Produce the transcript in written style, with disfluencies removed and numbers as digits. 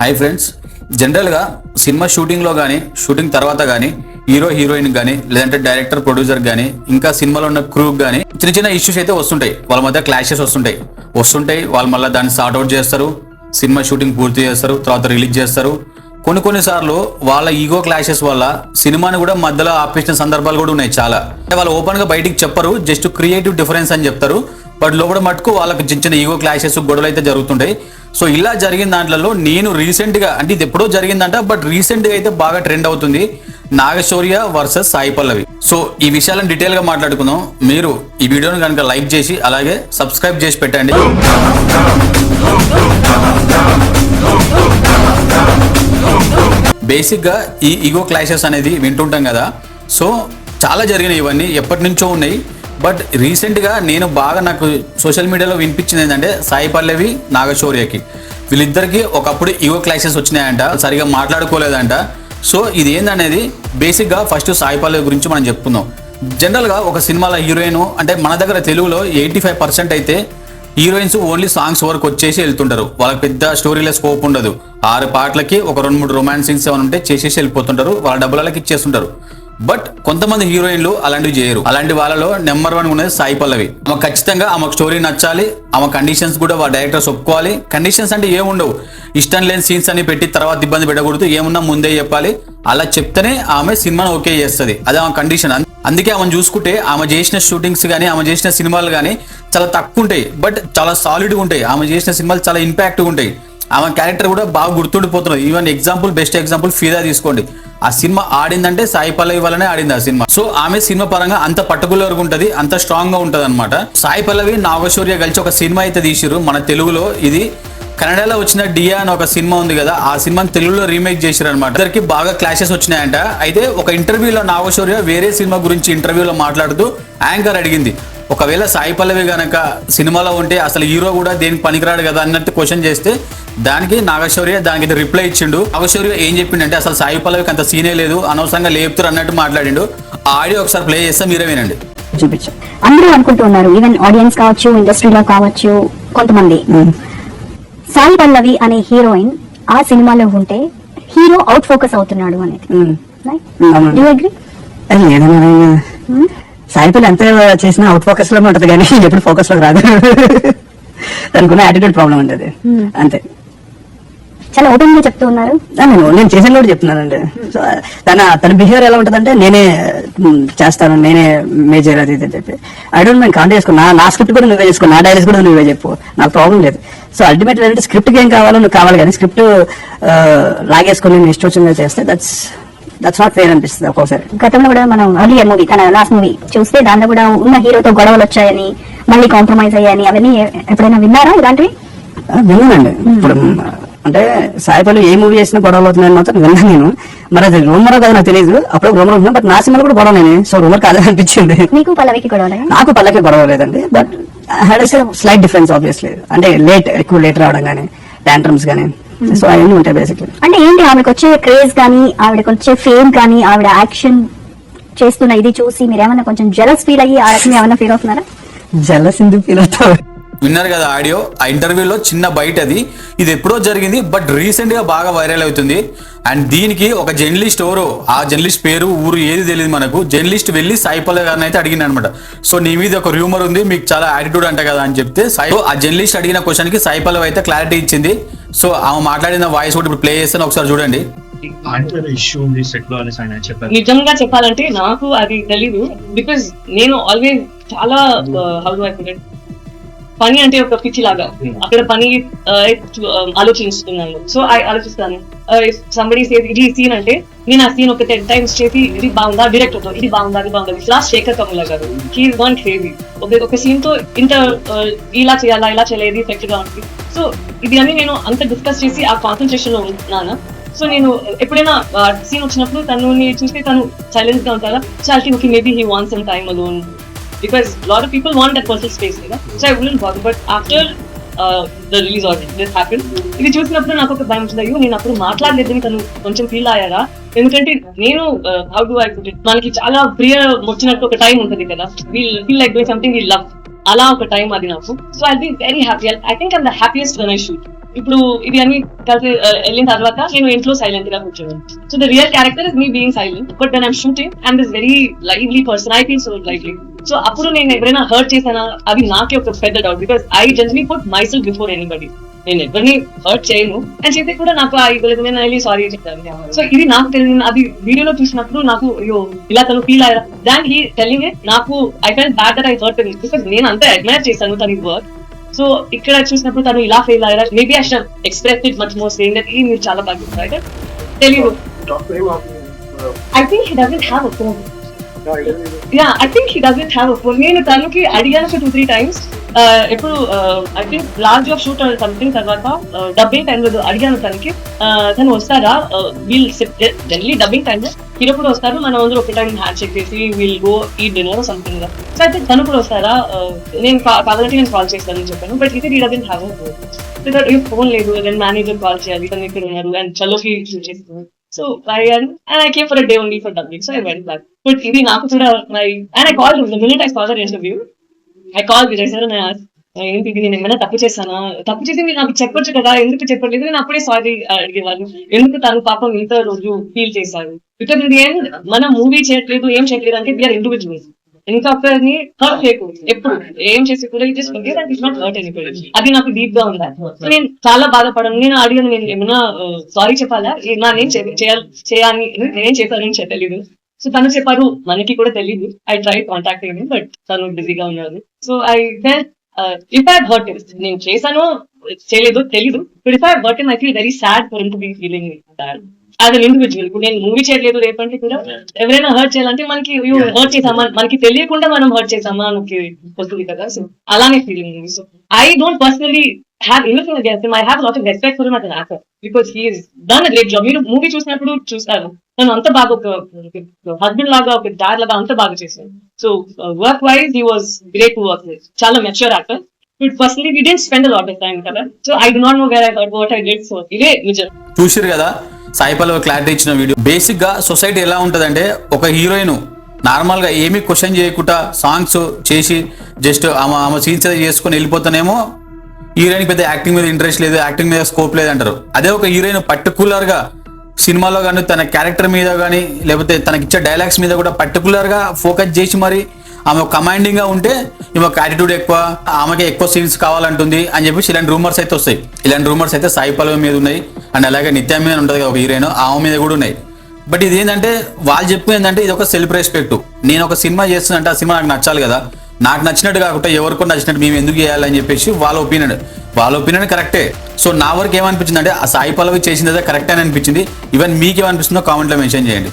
Hi friends, జనరల్గా cinema షూటింగ్లో కానీ షూటింగ్ తర్వాత కానీ హీరో హీరోయిన్ కానీ లేదంటే డైరెక్టర్ ప్రొడ్యూసర్ కానీ ఇంకా సినిమాలో ఉన్న క్రూకి కానీ చిన్న చిన్న ఇష్యూస్ అయితే వస్తుంటాయి. వాళ్ళ మధ్య క్లాషెస్ వస్తుంటాయి. వాళ్ళు మళ్ళీ దాన్ని సార్ట్అవుట్ చేస్తారు, సినిమా షూటింగ్ పూర్తి చేస్తారు, తర్వాత రిలీజ్ చేస్తారు. కొన్నిసార్లు వాళ్ళ ఈగో క్లాషెస్ వల్ల సినిమాని కూడా మధ్యలో ఆపేసిన సందర్భాలు కూడా ఉన్నాయి చాలా. అంటే వాళ్ళు ఓపెన్ గా బయటికి చెప్పరు, జస్ట్ క్రియేటివ్ డిఫరెన్స్ అని చెప్తారు. బట్ లోపల మటుకు వాళ్ళకి చిన్న చిన్న ఈగో క్లాషెస్ గొడవలు అయితే జరుగుతుంటాయి. సో ఇలా జరిగిన దాంట్లో నేను రీసెంట్ గా, అంటే ఇది ఎప్పుడో జరిగిందంట, బట్ రీసెంట్ గా అయితే బాగా ట్రెండ్ అవుతుంది నాగశౌర్య వర్సెస్ సాయి పల్లవి. సో ఈ విషయాలను డీటెయిల్ గా మాట్లాడుకుందాం. మీరు ఈ వీడియోని కనుక లైక్ చేసి అలాగే సబ్స్క్రైబ్ చేసి పెట్టండి. బేసిక్ గా ఈ ఈగో క్లాషెస్ అనేది వింటుంటాం కదా. సో చాలా జరిగినాయి, ఇవన్నీ ఎప్పటి నుంచో ఉన్నాయి. బట్ రీసెంట్ గా నాకు సోషల్ మీడియాలో వినిపించింది ఏంటంటే సాయి పల్లవి నాగశౌర్యకి వీళ్ళిద్దరికి ఒకప్పుడు ఈగో క్లాషెస్ వచ్చినాయంట, సరిగా మాట్లాడుకోలేదంట. సో ఇది ఏందనేది బేసిక్ గా ఫస్ట్ సాయి పల్లవి గురించి మనం చెప్పుకుందాం. జనరల్ గా ఒక సినిమాలో హీరోయిన్ అంటే మన దగ్గర తెలుగులో 85% అయితే హీరోయిన్స్ ఓన్లీ సాంగ్స్ వరకు వచ్చేసి వెళ్తుంటారు. వాళ్ళకి పెద్ద స్టోరీలో స్కోప్ ఉండదు. 6 పాటలకి ఒక 2-3 రొమాన్స్ సీన్స్ ఏమైనా ఉంటే చేసేసి వెళ్ళిపోతుంటారు, వాళ్ళ డబ్బులకి ఇచ్చేస్తుంటారు. బట్ కొంతమంది హీరోయిన్లు అలాంటివి చేయరు. అలాంటి వాళ్ళలో నెంబర్ 1 ఉన్నది సాయి పల్లవి. ఆమె ఖచ్చితంగా ఆమెకు స్టోరీ నచ్చాలి, ఆమె కండిషన్స్ కూడా వాళ్ళ డైరెక్టర్స్ ఒప్పుకోవాలి. కండిషన్స్ అంటే ఏముండవు, ఇష్టం లేని సీన్స్ అని పెట్టి తర్వాత ఇబ్బంది పెట్టకూడదు, ఏమున్నా ముందే చెప్పాలి. అలా చెప్తేనే ఆమె సినిమాను ఓకే చేస్తుంది, అది ఆమె కండిషన్. అందుకే ఆమెను చూసుకుంటే ఆమె చేసిన షూటింగ్స్ కానీ ఆమె చేసిన సినిమాలు కానీ చాలా తక్కువ ఉంటాయి, బట్ చాలా సాలిడ్గా ఉంటాయి. ఆమె చేసిన సినిమాలు చాలా ఇంపాక్ట్గా ఉంటాయి. ఆమె క్యారెక్టర్ కూడా బాగా గుర్తుండిపోతున్నది. ఈవెన్ బెస్ట్ ఎగ్జాంపుల్ ఫిదా తీసుకోండి. ఆ సినిమా ఆడిందంటే సాయి పల్లవి వల్లనే ఆడింది ఆ సినిమా. సో ఆమె సినిమా పరంగా అంత పర్టికులర్గా ఉంటుంది, అంత స్ట్రాంగ్ గా ఉంటది అనమాట. సాయి పల్లవి నాగశౌర్య కలిసి ఒక సినిమా అయితే తీసిరు మన తెలుగులో. ఇది కన్నడలో వచ్చిన డియా అని ఒక సినిమా ఉంది కదా, ఆ సినిమాని తెలుగులో రీమేక్ చేశారు అనమాట. ఇద్దరికి బాగా క్లాషెస్ వచ్చినాయంట. అయితే ఒక ఇంటర్వ్యూలో నాగశౌర్య వేరే సినిమా గురించి ఇంటర్వ్యూలో మాట్లాడుతూ యాంకర్ అడిగింది, ఒకవేళ సాయి పల్లవి గనక సినిమాలో ఉంటే అసలు హీరో కూడా దేనికి పనికిరాడు కదా అన్నట్టు క్వశ్చన్ చేస్తే దానికి నాగశౌర్య దానికి రిప్లై ఇచ్చిండు. నాగశౌర్య ఏం చెప్పిండంటే అసలు సాయి పల్లవికి అంత సీనే లేదు, అనవసరంగా లేపుతారు అన్నట్టు మాట్లాడిండు. ఆ ఆడియో ఒకసారి ప్లే చేస్తే మీరే వినండి. చూపించాం. అందరూ అనుకుంటున్నారు, ఈవెన్ ఆడియన్స్ కావచ్చు, ఇండస్ట్రీలో కావచ్చు, కొంతమంది సాయి పల్లవి అనే హీరోయిన్ ఆ సినిమాలో ఉంటే హీరో అవుట్ ఫోకస్ అవుతున్నాడు అనేది. సాయి పల్లవి ఎంత చేసినా అవుట్ ఫోకస్ లో ఉంటది కానీ ఎప్పుడు ఫోకస్ లో రాదు. దానికి యాటిట్యూడ్ ప్రాబ్లం ఉండేది అంతే. చాలా ఓపెన్ గా చెప్తూ ఉన్నారు. నేను చేసిన కూడా చెప్తున్నానండి. తన బిహేవియర్ ఎలా ఉంటదంటే నేనే చేస్తాను, నేనే మేజర్ అది ఇది అని చెప్పి ఐ డోంట్ మైండ్ కాంటాక్ట్ చేసుకో, నా స్క్రిప్ట్ కూడా నువ్వే చేసుకో, నా డైరీస్ కూడా నువ్వే చెప్పు, నాకు ప్రాబ్లం లేదు. సో అల్టిమేట్ ఏంటంటే స్క్రిప్ట్ ఏం కావాలో నువ్వు కావాలి, కానీ స్క్రిప్ట్ లాగేసుకుని నేను ఇష్టం వచ్చింది చేస్తే దట్స్ నాట్ ఫెయిర్ అనిపిస్తుంది ఒక్కోసారి. గతంలో కూడా మనం అర్లియర్ మూవీ, తన లాస్ట్ మూవీ చూస్తే దాంట్లో కూడా ఉన్న హీరోతో గొడవలు వచ్చాయని, మళ్ళీ కాంప్రమైజ్ అయ్యాయని అవన్నీ ఎప్పుడైనా విన్నారా ఇలాంటివి? విన్నానండి. ఇప్పుడు అంటే సాయి పల్లవి ఏ మూవీ చేసినా గొడవలు అవుతున్నాయని మాత్రం విన్నాను నేను. మరి అది రూమర్ కాదు నాకు తెలియదు, అప్పుడు రూమర్ ఉంటున్నా. బట్ నా సినిమాలో కూడా గొడవ నేను, సో రూమర్ కాదని అనిపించింది. మీకు పల్లవికి గొడవ? నాకు పల్లవికి గొడవ లేదండి, but had slight difference obviously. అంటే ఎక్కువ లేట్ రావడం కానీ, టాంట్రమ్స్ కానీ, సో అవన్నీ ఉంటాయి బేసిక్లీ. అంటే ఏంటి ఆవిడకి వచ్చే క్రేజ్ కానీ, ఆవిడకి వచ్చే ఫేమ్ కానీ, ఆవిడ యాక్షన్ చేస్తున్న ఇది చూసి మీరు ఏమైనా కొంచెం జెలస్ ఫీల్ అయ్యి ఆ రకంగా ఏమైనా ఫీల్ అవుతున్నారా? జెలస్ ఎందుకు ఫీల్ అవుతావు? విన్నారు కదా ఆడియో, ఆ ఇంటర్వ్యూలో చిన్న బయట అది. ఇది ఎప్పుడో జరిగింది, బట్ రీసెంట్ గా బాగా వైరల్ అవుతుంది. అండ్ దీనికి ఒక జర్నలిస్ట్, ఆ జర్నలిస్ట్ పేరు ఊరు ఏది తెలియదు మనకు, జర్నలిస్ట్ వెళ్ళి సాయి పల్లవి గారిని అయితే అడిగింది అనమాట. సో నీ మీద ఒక రూమర్ ఉంది, మీకు చాలా యాటిట్యూడ్ అంట కదా అని చెప్తే ఆ జర్నలిస్ట్ అడిగిన క్వశ్చన్ కి సాయి పల్లవి అయితే క్లారిటీ ఇచ్చింది. సో ఆమె మాట్లాడిన వాయిస్ కూడా ఇప్పుడు ప్లే చేస్తాను, ఒకసారి చూడండి. నిజంగా చెప్పాలంటే నాకు అది తెలీదు, బికాస్ నేను ఆల్వేస్ చాలా పని అంటే ఒక పిచ్చి లాగా అక్కడ పని ఆలోచిస్తున్నాను. సో ఆలోచిస్తాను సంబడి సేది ఇది సీన్ అంటే నేను ఆ సీన్ ఒక 10 times చేసి ఇది బాగుందా, డైరెక్టర్ తో ఇది బాగుందా, అది బాగుందా. లాస్ట్ శేఖర్ కమల గారు హీఈస్ గోన్ క్రేజీ. ఒక సీన్ తో ఇంత ఇలా చేయాలా, ఇలా చేయలేదు, ఎఫెక్ట్ గా ఉంటుంది. సో ఇది అన్ని నేను అంత డిస్కస్ చేసి ఆ కాన్సన్ట్రేషన్ లో ఉన్నాను. సో నేను ఎప్పుడైనా సీన్ వచ్చినప్పుడు తను చూస్తే తను సైలెన్స్ గా ఉంటారా, చాలకి okay maybe he wants some time alone, because a lot of people want that personal space, so I wouldn't bother. But after the release or this happened, ఇది చూసినప్పుడు నాకు ఒక భయం వచ్చింది, అయ్యో నేను అప్పుడు మాట్లాడలేదని తను కొంచెం ఫీల్ అయ్యారా. ఎందుకంటే నేను how do I put it, మనకి చాలా ప్రియ వచ్చినట్టు ఒక టైం ఉంటుంది కదా, we'll feel like doing something we love, అలా ఒక టైం అది నాకు. So I be very happy. I think I'm the happiest when I shoot. ఇప్పుడు ఇది అన్ని కలిసి వెళ్ళిన తర్వాత నేను ఇంట్లో సైలెంట్ గా కూర్చోను. So the real character is me being silent, but then I'm shooting and this very lively person, I feel so lively. So అప్పుడు నేను ఎవరైనా హర్ట్ చేశానా అది నాకే ఒక పెద్ద doubt, because I generally put myself before anybody. నేను ఎవరిని హర్ట్ చేయను అండ్ చేస్తే కూడా నాకు ఇవ్వలేదు, నేను వెళ్ళి సారీ చెప్తాను. సో ఇది నాకు తెలియదు, అది వీడియోలో చూసినప్పుడు నాకు అయ్యో ఇలా తను ఫీల్ అయ్యారా దాన్ హీ టెల్లింగ్ ఇట్, నాకు I felt bad that I hurt him because నేను అంతా అడ్మైర్ చేశాను తన వర్క్. సో ఇక్కడ చూసినప్పుడు తను ఇలా ఫెయిల్ అయ్యారా, maybe I should express it much more saying that ఈ మీరు చాలా బాగా చెప్పారు తెలియదు. I think he doesn't have a phone. Yeah, I think he doesn't have a phone. నేను తనకి అడిగాను 2-3 times. ఎప్పుడు I think last of shoot something తర్వాత డబ్బింగ్ టైం లో అడిగాను తనకి, తను వస్తారా, we'll generally dubbing time hero కూడా వస్తారు, మనం అందరూ ఒక టైం హ్యాండ్ చెక్ చేసి వీల్ గో ఈ డిన్నర్ సంథింగ్. సో అయితే తను కూడా వస్తారా, నేను కావాలంటే నేను కాల్ చేస్తానని చెప్పాను, బట్ ఇది doesn't have a phone. Phone లేదు, నేను మేనేజర్ కాల్ చేయాలి, తను ఇక్కడ ఉన్నారు అండ్ చలోకి షూట్ చేస్తున్నాను. So and I came for a day only for dubbing, so I went back. But ఇది నాకు కూడా and I called him the minute I saw the interview. I called Vijay sir and I asked, ఏంటి ఇది నేను ఏమైనా తప్పు చేశానా, తప్పు చేసి మీరు నాకు చెప్పొచ్చు కదా, ఎందుకు చెప్పట్లేదు. నేను అప్పుడే సారీ అడిగేవాళ్ళు, ఎందుకు తను పాపం ఇంత రోజు ఫీల్ చేశారు. బికాస్ ఇన్ ది ఎండ్ మనం మూవీ చేయట్లేదు ఏం చేయట్లేదు అంటే వీఆర్ ఇండివిజువల్స్. ఇంకా ఒకరిని హర్ట్ చేయకూడదు, ఎప్పుడు ఏం చేసి కూడా it is not hurt anybody. అది నాకు డీప్ గా ఉంది. సో నేను చాలా బాధపడను. నేను అడిగాను, నేను ఏమైనా సారీ చెప్పాలా, నేనేం చేయాలి, నేనేం చేశానని తెలియదు. సో తను చెప్పారు మనకి కూడా తెలియదు. ఐ ట్రై కాంటాక్ట్ అయ్యింది బట్ తను బిజీగా ఉన్నారు. So I felt if I hurt him, నేను చేశాను చేయలేదు తెలీదు, but if I hurt him I feel very sad for him to be feeling that as an individual. ఇప్పుడు నేను మూవీ చేయలేదు, రేపంటే కూడా ఎవరైనా హర్ట్ చేయాలంటే మనకి హర్ట్ చేసామా, మనకి తెలియకుండా మనం హర్ట్ చేసామా అని వస్తుంది కదా. సో అలానే feeling. So I don't personally have anything against him. I have a lot of respect for him as an actor because he has done a great job. మీరు మూవీ చూసినప్పుడు చూస్తారు నేను అంత బాగా ఒక హస్బెండ్ లాగా ఒక డాడ్ లాగా అంత బాగా చేశాను. So work wise he was great to work with, చాలా mature actor. But personally we didn't spend a lot of time కదా. So I do not know where I heard what I did. So ఇదే నిజం. చూసిరు కదా Sai Pallavi clarity ఇచ్చిన video. Basic గా society ఎలా ఉంటదంటే, ఒక హీరోయిన్ నార్మల్ గా ఏమీ క్వశ్చన్ చేయకుండా సాంగ్స్ చేసి జస్ట్ ఆమె సీన్స్ చేసుకుని వెళ్ళిపోతానేమో హీరోయిన్ పెద్ద యాక్టింగ్ మీద ఇంట్రెస్ట్ లేదు, యాక్టింగ్ మీద స్కోప్ లేదు అంటారు. అదే ఒక హీరోయిన్ పర్టికులర్ గా సినిమాలో కానీ తన క్యారెక్టర్ మీద కానీ లేకపోతే తనకి ఇచ్చే డైలాగ్స్ మీద కూడా పర్టికులర్ గా ఫోకస్ చేసి మరి ఆమె కమాండింగ్ గా ఉంటే ఈమెకు యాటిట్యూడ్ ఎక్కువ, ఆమెకి ఎక్కువ సీన్స్ కావాలంటుంది అని చెప్పేసి ఇలాంటి రూమర్స్ అయితే వస్తాయి. ఇలాంటి రూమర్స్ అయితే సాయి పల్లవి మీద ఉన్నాయి అండ్ అలాగే నిత్య మీద ఉంటుంది కదా ఒక హీరోయిన్, ఆమె మీద కూడా ఉన్నాయి. బట్ ఇది ఏంటంటే వాళ్ళు చెప్పేది ఏంటంటే ఇది ఒక సెల్ఫ్ రెస్పెక్ట్. నేను ఒక సినిమా చేస్తున్నంటే ఆ సినిమా నాకు నచ్చాలి కదా, నాకు నచ్చినట్టు కాకుండా ఎవరికో నచ్చినట్టు మేము ఎందుకు చేయాలని చెప్పేసి వాళ్ళ ఒపీనియన్ కరెక్టే. సో నా వరకు ఏమనిపించింది అంటే ఆ సాయి పల్లవి చేసింది కరెక్ట్ అని అనిపించింది. ఈవెన్ మీకు ఏమనిపిస్తుందో కామెంట్లో మెన్షన్ చేయండి.